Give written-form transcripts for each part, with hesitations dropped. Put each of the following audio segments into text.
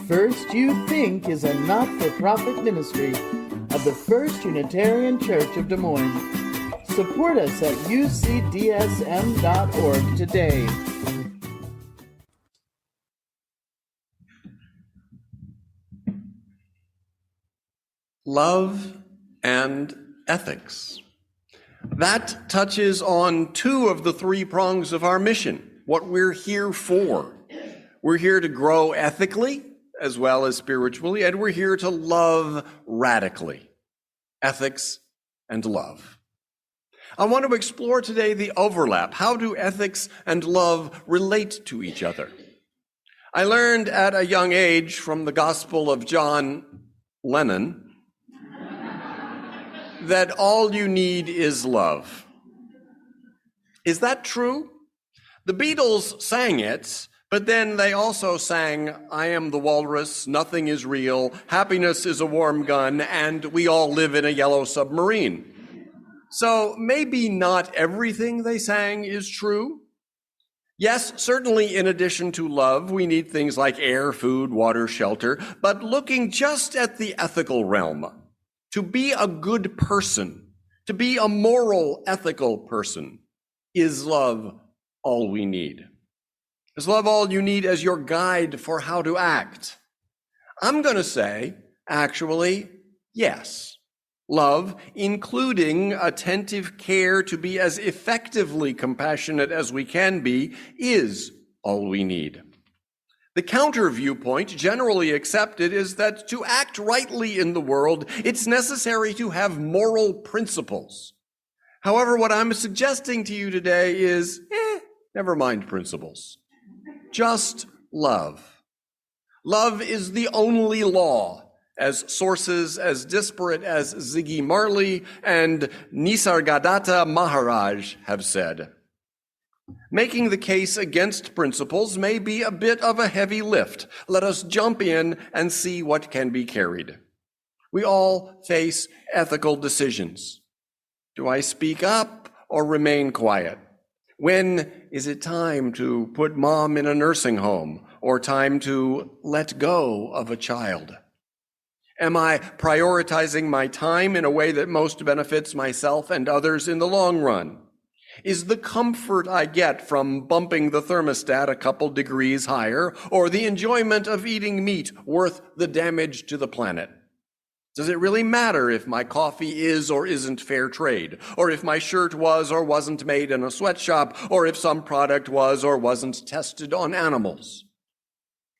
First You Think is a not-for-profit ministry of the First Unitarian Church of Des Moines. Support us at ucdsm.org today. Love and ethics. That touches on two of the three prongs of our mission, what we're here for. We're here to grow ethically as well as spiritually, and we're here to love radically. Ethics and love. I want to explore today the overlap. How do ethics and love relate to each other? I learned at a young age from the Gospel of John Lennon that all you need is love. Is that true? The Beatles sang it, but then they also sang, I am the walrus, nothing is real, happiness is a warm gun, and we all live in a yellow submarine. So maybe not everything they sang is true. Yes, certainly in addition to love, we need things like air, food, water, shelter, but looking just at the ethical realm, to be a good person, to be a moral, ethical person, is love all we need? Is love all you need as your guide for how to act? I'm going to say, actually, yes. Love, including attentive care to be as effectively compassionate as we can be, is all we need. The counter viewpoint generally accepted is that to act rightly in the world, it's necessary to have moral principles. However, what I'm suggesting to you today is, never mind principles. Just love. Love is the only law, as sources as disparate as Ziggy Marley and Nisargadatta Maharaj have said. Making the case against principles may be a bit of a heavy lift. Let us jump in and see what can be carried. We all face ethical decisions. Do I speak up or remain quiet? When is it time to put mom in a nursing home or time to let go of a child? Am I prioritizing my time in a way that most benefits myself and others in the long run? Is the comfort I get from bumping the thermostat a couple degrees higher or the enjoyment of eating meat worth the damage to the planet? Does it really matter if my coffee is or isn't fair trade, or if my shirt was or wasn't made in a sweatshop, or if some product was or wasn't tested on animals?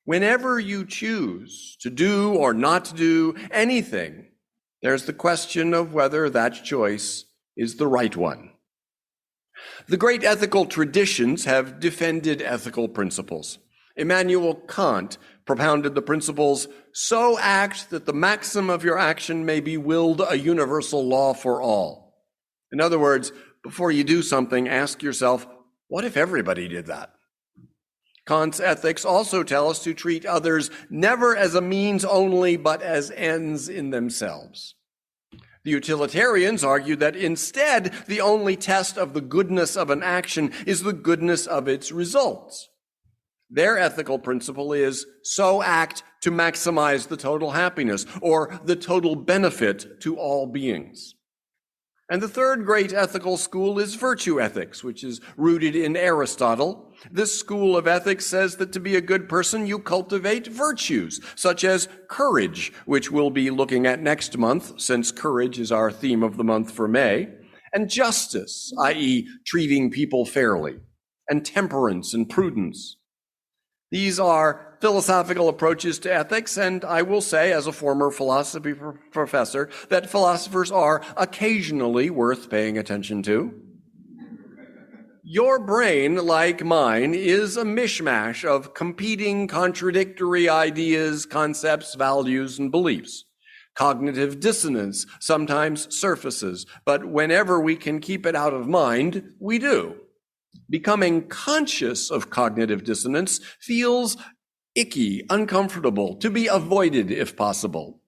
Whenever you choose to do or not do anything, there's the question of whether that choice is the right one. The great ethical traditions have defended ethical principles. Immanuel Kant propounded the principles, so act that the maxim of your action may be willed a universal law for all. In other words, before you do something, ask yourself, what if everybody did that? Kant's ethics also tell us to treat others never as a means only, but as ends in themselves. The utilitarians argue that instead, the only test of the goodness of an action is the goodness of its results. Their ethical principle is, so act to maximize the total happiness or the total benefit to all beings. And the third great ethical school is virtue ethics, which is rooted in Aristotle. This school of ethics says that to be a good person, you cultivate virtues, such as courage, which we'll be looking at next month, since courage is our theme of the month for May, and justice, i.e., treating people fairly, and temperance and prudence. These are philosophical approaches to ethics, and I will say, as a former philosophy professor, that philosophers are occasionally worth paying attention to. Your brain, like mine, is a mishmash of competing, contradictory ideas, concepts, values, and beliefs. Cognitive dissonance sometimes surfaces, but whenever we can keep it out of mind, we do. Becoming conscious of cognitive dissonance feels icky, uncomfortable, to be avoided if possible.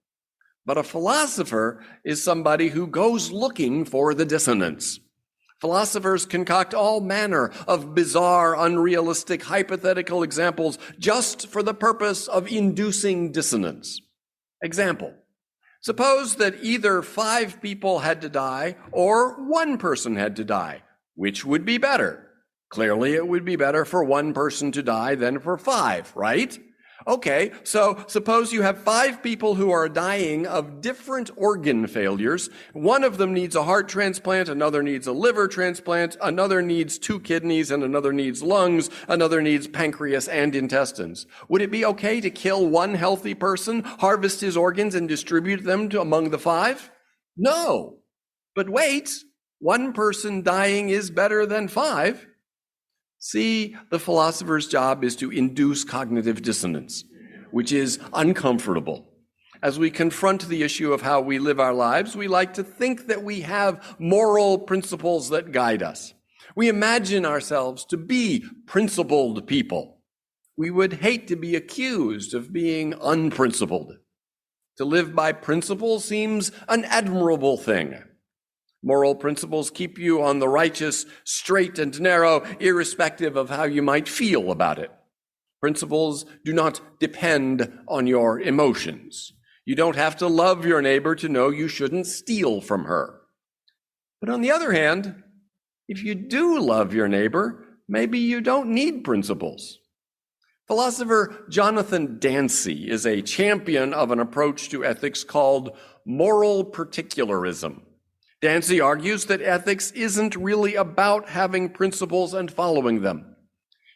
But a philosopher is somebody who goes looking for the dissonance. Philosophers concoct all manner of bizarre, unrealistic, hypothetical examples just for the purpose of inducing dissonance. Example: suppose that either 5 people had to die or 1 person had to die. Which would be better? Clearly, it would be better for 1 person to die than for 5, right? Okay, so suppose you have 5 people who are dying of different organ failures. One of them needs a heart transplant, another needs a liver transplant, another needs 2 kidneys, and another needs lungs, another needs pancreas and intestines. Would it be okay to kill 1 healthy person, harvest his organs, and distribute them among the 5? No. But wait, 1 person dying is better than 5. See, the philosopher's job is to induce cognitive dissonance, which is uncomfortable. As we confront the issue of how we live our lives, we like to think that we have moral principles that guide us. We imagine ourselves to be principled people. We would hate to be accused of being unprincipled. To live by principle seems an admirable thing. Moral principles keep you on the righteous, straight and narrow, irrespective of how you might feel about it. Principles do not depend on your emotions. You don't have to love your neighbor to know you shouldn't steal from her. But on the other hand, if you do love your neighbor, maybe you don't need principles. Philosopher Jonathan Dancy is a champion of an approach to ethics called moral particularism. Dancy argues that ethics isn't really about having principles and following them.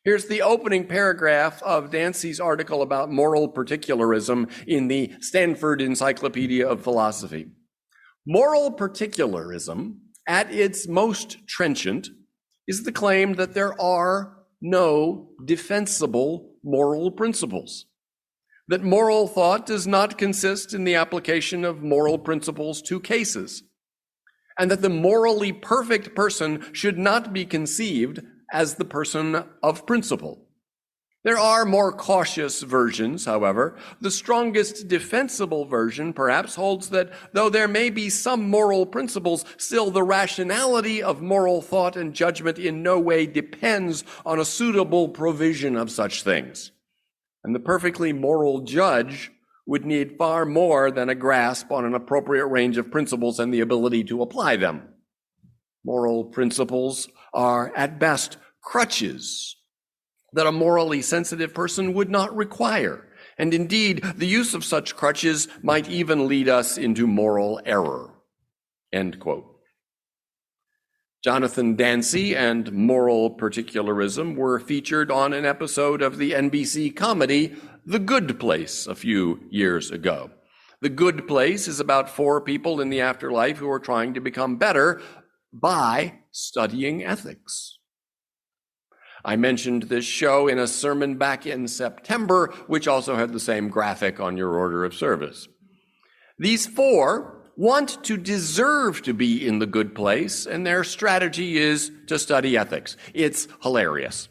Here's the opening paragraph of Dancy's article about moral particularism in the Stanford Encyclopedia of Philosophy. Moral particularism, at its most trenchant, is the claim that there are no defensible moral principles, that moral thought does not consist in the application of moral principles to cases, and that the morally perfect person should not be conceived as the person of principle. There are more cautious versions, however. The strongest defensible version perhaps holds that though there may be some moral principles, still the rationality of moral thought and judgment in no way depends on a suitable provision of such things. And the perfectly moral judge would need far more than a grasp on an appropriate range of principles and the ability to apply them. Moral principles are, at best, crutches that a morally sensitive person would not require. And indeed, the use of such crutches might even lead us into moral error. End quote. Jonathan Dancy and moral particularism were featured on an episode of the NBC comedy The Good Place a few years ago. The Good Place is about 4 people in the afterlife who are trying to become better by studying ethics. I mentioned this show in a sermon back in September, which also had the same graphic on your order of service. These 4 want to deserve to be in the good place, and their strategy is to study ethics. It's hilarious.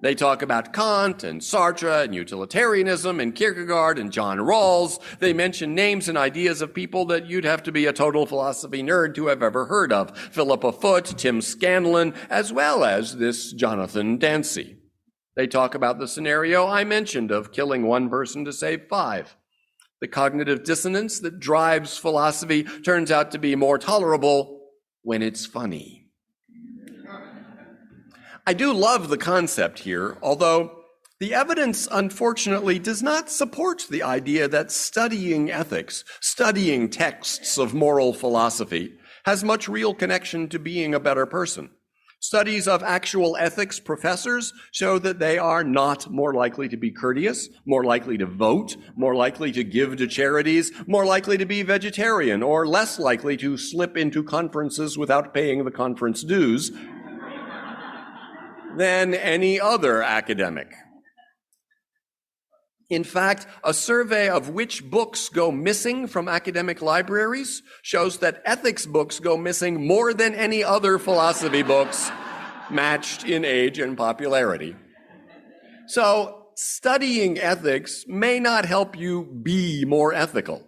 They talk about Kant and Sartre and utilitarianism and Kierkegaard and John Rawls. They mention names and ideas of people that you'd have to be a total philosophy nerd to have ever heard of. Philippa Foot, Tim Scanlon, as well as this Jonathan Dancy. They talk about the scenario I mentioned of killing 1 person to save 5. The cognitive dissonance that drives philosophy turns out to be more tolerable when it's funny. I do love the concept here, although the evidence, unfortunately, does not support the idea that studying ethics, studying texts of moral philosophy, has much real connection to being a better person. Studies of actual ethics professors show that they are not more likely to be courteous, more likely to vote, more likely to give to charities, more likely to be vegetarian, or less likely to slip into conferences without paying the conference dues than any other academic. In fact, a survey of which books go missing from academic libraries shows that ethics books go missing more than any other philosophy books, matched in age and popularity. So, studying ethics may not help you be more ethical.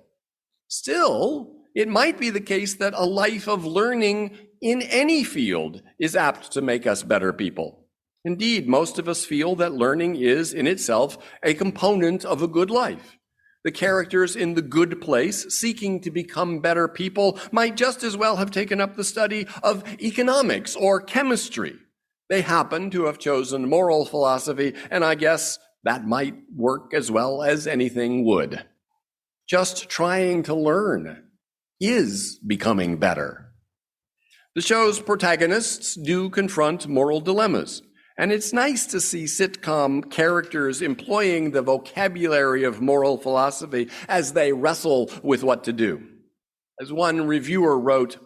Still, it might be the case that a life of learning in any field is apt to make us better people. Indeed, most of us feel that learning is in itself a component of a good life. The characters in The Good Place, seeking to become better people, might just as well have taken up the study of economics or chemistry. They happen to have chosen moral philosophy, and I guess that might work as well as anything would. Just trying to learn is becoming better. The show's protagonists do confront moral dilemmas, and it's nice to see sitcom characters employing the vocabulary of moral philosophy as they wrestle with what to do. As one reviewer wrote,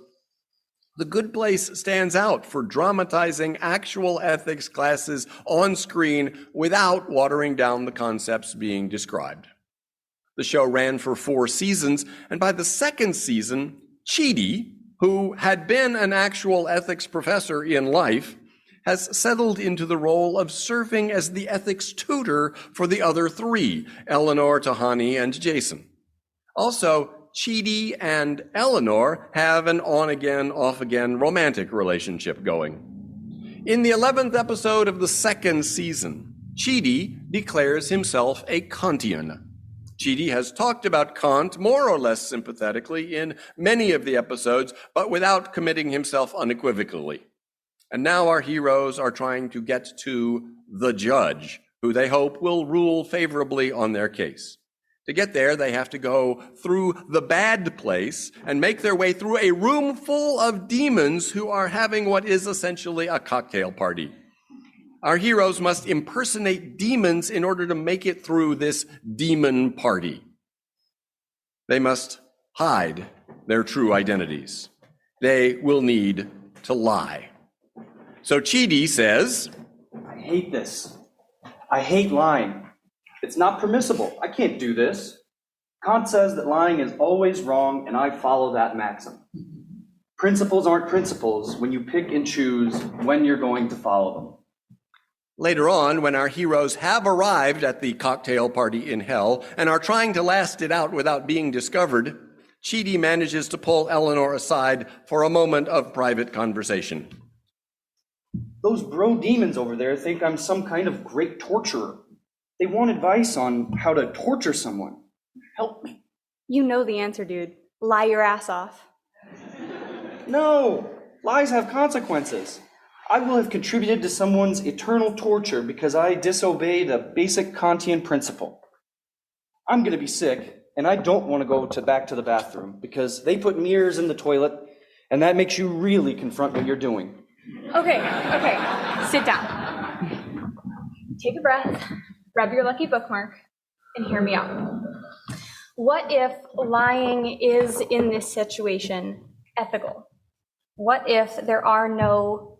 "The Good Place stands out for dramatizing actual ethics classes on screen without watering down the concepts being described." The show ran for 4 seasons, and by the second season, Chidi, who had been an actual ethics professor in life, has settled into the role of serving as the ethics tutor for the other 3, Eleanor, Tahani, and Jason. Also, Chidi and Eleanor have an on-again, off-again romantic relationship going. In the 11th episode of the second season, Chidi declares himself a Kantian. Chidi has talked about Kant more or less sympathetically in many of the episodes, but without committing himself unequivocally. And now our heroes are trying to get to the judge, who they hope will rule favorably on their case. To get there, they have to go through the bad place and make their way through a room full of demons who are having what is essentially a cocktail party. Our heroes must impersonate demons in order to make it through this demon party. They must hide their true identities. They will need to lie. So Chidi says, "I hate this. I hate lying. It's not permissible. I can't do this. Kant says that lying is always wrong, and I follow that maxim. Principles aren't principles when you pick and choose when you're going to follow them." Later on, when our heroes have arrived at the cocktail party in hell and are trying to last it out without being discovered, Chidi manages to pull Eleanor aside for a moment of private conversation. "Those bro demons over there think I'm some kind of great torturer. They want advice on how to torture someone. Help me." You know the answer, dude. Lie your ass off. "No, lies have consequences. I will have contributed to someone's eternal torture because I disobeyed a basic Kantian principle. I'm going to be sick, and I don't want to go back to the bathroom because they put mirrors in the toilet, and that makes you really confront what you're doing." Okay, sit down. Take a breath, grab your lucky bookmark, and hear me out. What if lying is, in this situation, ethical? What if there are no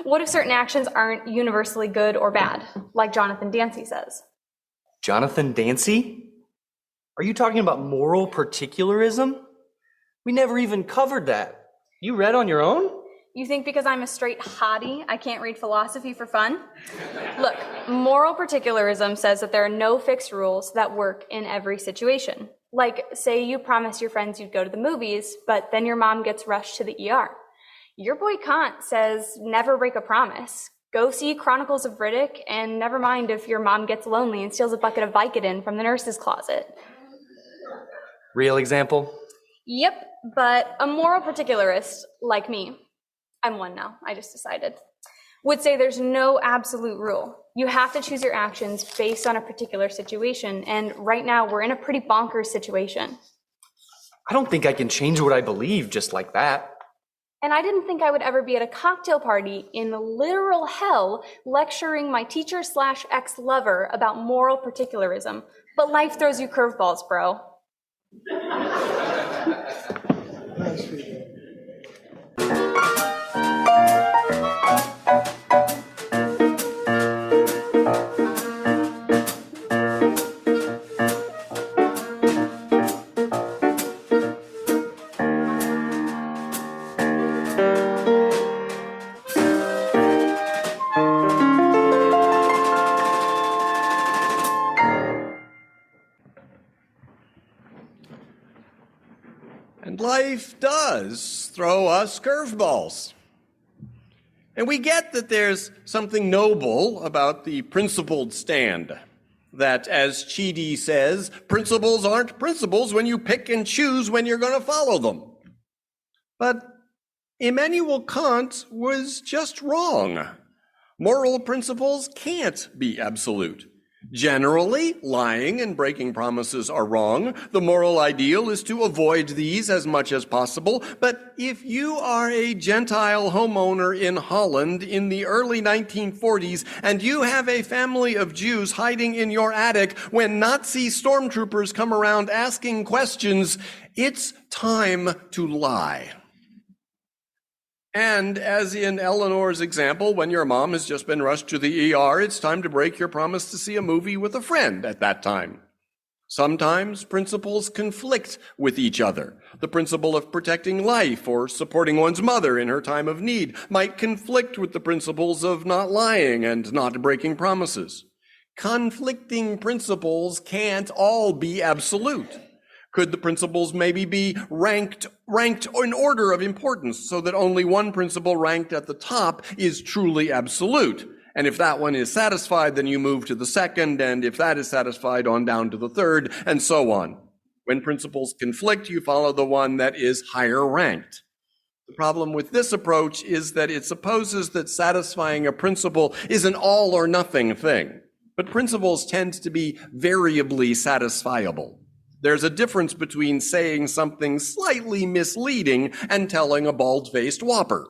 What if certain actions aren't universally good or bad, like Jonathan Dancy says? Jonathan Dancy? Are you talking about moral particularism? We never even covered that. You read on your own? You think because I'm a straight hottie, I can't read philosophy for fun? Look, moral particularism says that there are no fixed rules that work in every situation. Like, say you promised your friends you'd go to the movies, but then your mom gets rushed to the ER. Your boy Kant says never break a promise. Go see Chronicles of Riddick, and never mind if your mom gets lonely and steals a bucket of Vicodin from the nurse's closet. Real example? Yep, but a moral particularist, like me, I'm one now, I just decided, would say there's no absolute rule. You have to choose your actions based on a particular situation, and right now we're in a pretty bonkers situation. I don't think I can change what I believe just like that. And I didn't think I would ever be at a cocktail party in literal hell lecturing my teacher/ex-lover about moral particularism. But life throws you curveballs, bro. And life does throw us curveballs. And we get that there's something noble about the principled stand. That, as Chidi says, principles aren't principles when you pick and choose when you're going to follow them. But Immanuel Kant was just wrong. Moral principles can't be absolute. Generally, lying and breaking promises are wrong. The moral ideal is to avoid these as much as possible. But if you are a Gentile homeowner in Holland in the early 1940s and you have a family of Jews hiding in your attic when Nazi stormtroopers come around asking questions, it's time to lie. And as in Eleanor's example, when your mom has just been rushed to the ER, it's time to break your promise to see a movie with a friend at that time. Sometimes principles conflict with each other. The principle of protecting life or supporting one's mother in her time of need might conflict with the principles of not lying and not breaking promises. Conflicting principles can't all be absolute. Could the principles maybe be ranked in order of importance so that only one principle ranked at the top is truly absolute? And if that one is satisfied, then you move to the second, and if that is satisfied, on down to the third, and so on. When principles conflict, you follow the one that is higher ranked. The problem with this approach is that it supposes that satisfying a principle is an all or nothing thing. But principles tend to be variably satisfiable. There's a difference between saying something slightly misleading and telling a bald-faced whopper.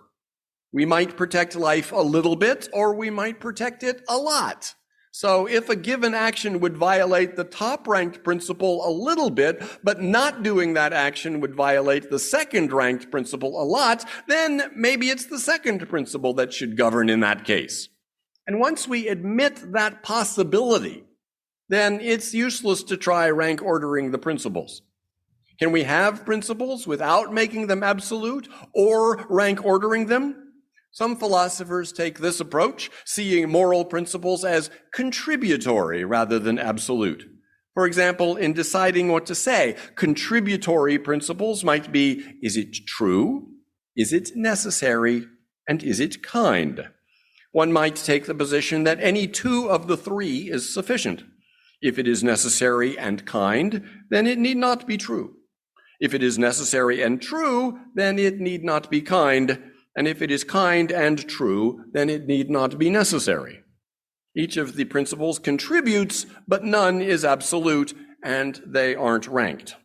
We might protect life a little bit, or we might protect it a lot. So if a given action would violate the top-ranked principle a little bit, but not doing that action would violate the second-ranked principle a lot, then maybe it's the second principle that should govern in that case. And once we admit that possibility, then it's useless to try rank ordering the principles. Can we have principles without making them absolute or rank ordering them? Some philosophers take this approach, seeing moral principles as contributory rather than absolute. For example, in deciding what to say, contributory principles might be, is it true? Is it necessary? And is it kind? One might take the position that any two of the three is sufficient. If it is necessary and kind, then it need not be true. If it is necessary and true, then it need not be kind. And if it is kind and true, then it need not be necessary. Each of the principles contributes, but none is absolute, and they aren't ranked.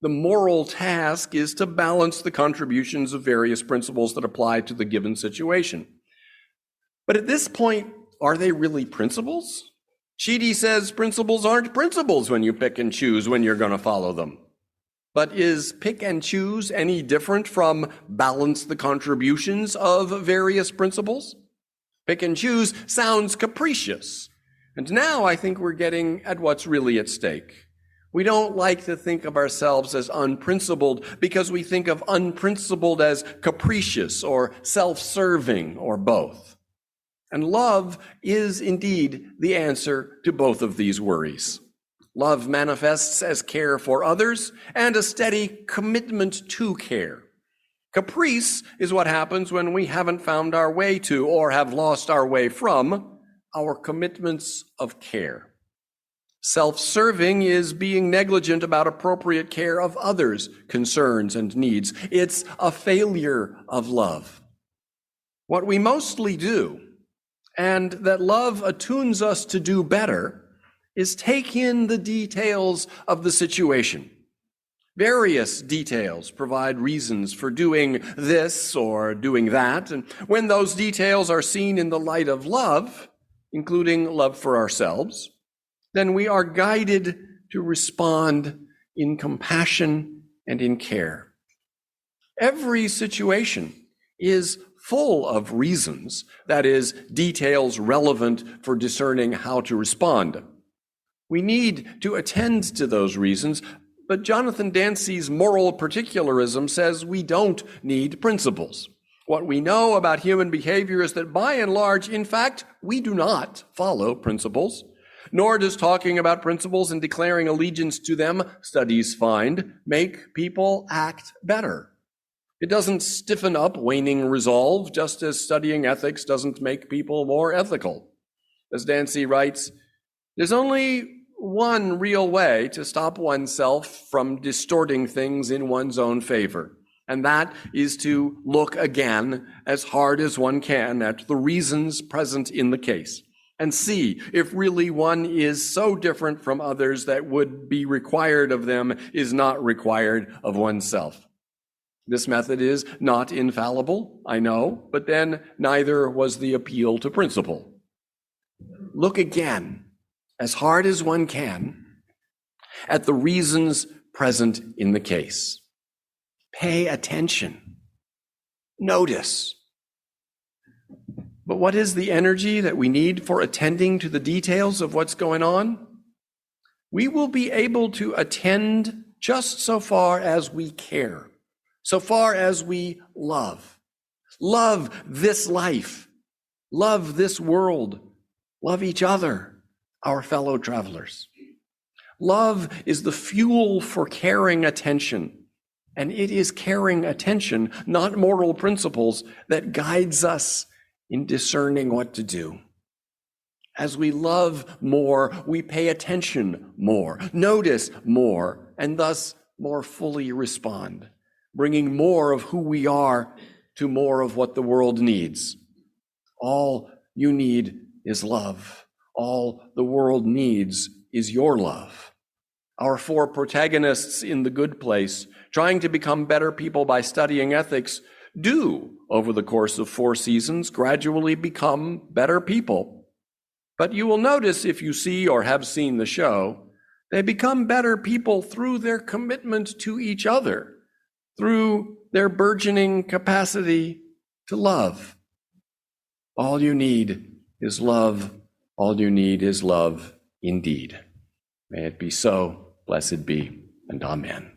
The moral task is to balance the contributions of various principles that apply to the given situation. But at this point, are they really principles? Chidi says principles aren't principles when you pick and choose when you're going to follow them. But is pick and choose any different from balance the contributions of various principles? Pick and choose sounds capricious. And now I think we're getting at what's really at stake. We don't like to think of ourselves as unprincipled because we think of unprincipled as capricious or self-serving or both. And love is indeed the answer to both of these worries. Love manifests as care for others and a steady commitment to care. Caprice is what happens when we haven't found our way to or have lost our way from our commitments of care. Self-serving is being negligent about appropriate care of others' concerns and needs. It's a failure of love. What we mostly do, and that love attunes us to do better, is take in the details of the situation. Various details provide reasons for doing this or doing that, and when those details are seen in the light of love, including love for ourselves, then we are guided to respond in compassion and in care. Every situation is full of reasons, that is, details relevant for discerning how to respond. We need to attend to those reasons, but Jonathan Dancy's moral particularism says we don't need principles. What we know about human behavior is that by and large, in fact, we do not follow principles. Nor does talking about principles and declaring allegiance to them, studies find, make people act better. It doesn't stiffen up waning resolve, just as studying ethics doesn't make people more ethical. As Dancy writes, there's only one real way to stop oneself from distorting things in one's own favor, and that is to look again as hard as one can at the reasons present in the case and see if really one is so different from others that would be required of them is not required of oneself. This method is not infallible, I know, but then neither was the appeal to principle. Look again, as hard as one can, at the reasons present in the case. Pay attention. Notice. But what is the energy that we need for attending to the details of what's going on? We will be able to attend just so far as we care, so far as we love. Love this life. Love this world. Love each other, our fellow travelers. Love is the fuel for caring attention, and it is caring attention, not moral principles, that guides us in discerning what to do. As we love more, we pay attention more, notice more, and thus more fully respond, bringing more of who we are to more of what the world needs. All you need is love. All the world needs is your love. Our four protagonists in The Good Place, trying to become better people by studying ethics, do, over the course of 4 seasons, gradually become better people. But you will notice, if you see or have seen the show, they become better people through their commitment to each other, through their burgeoning capacity to love. All you need is love. All you need is love indeed. May it be so. Blessed be, and amen.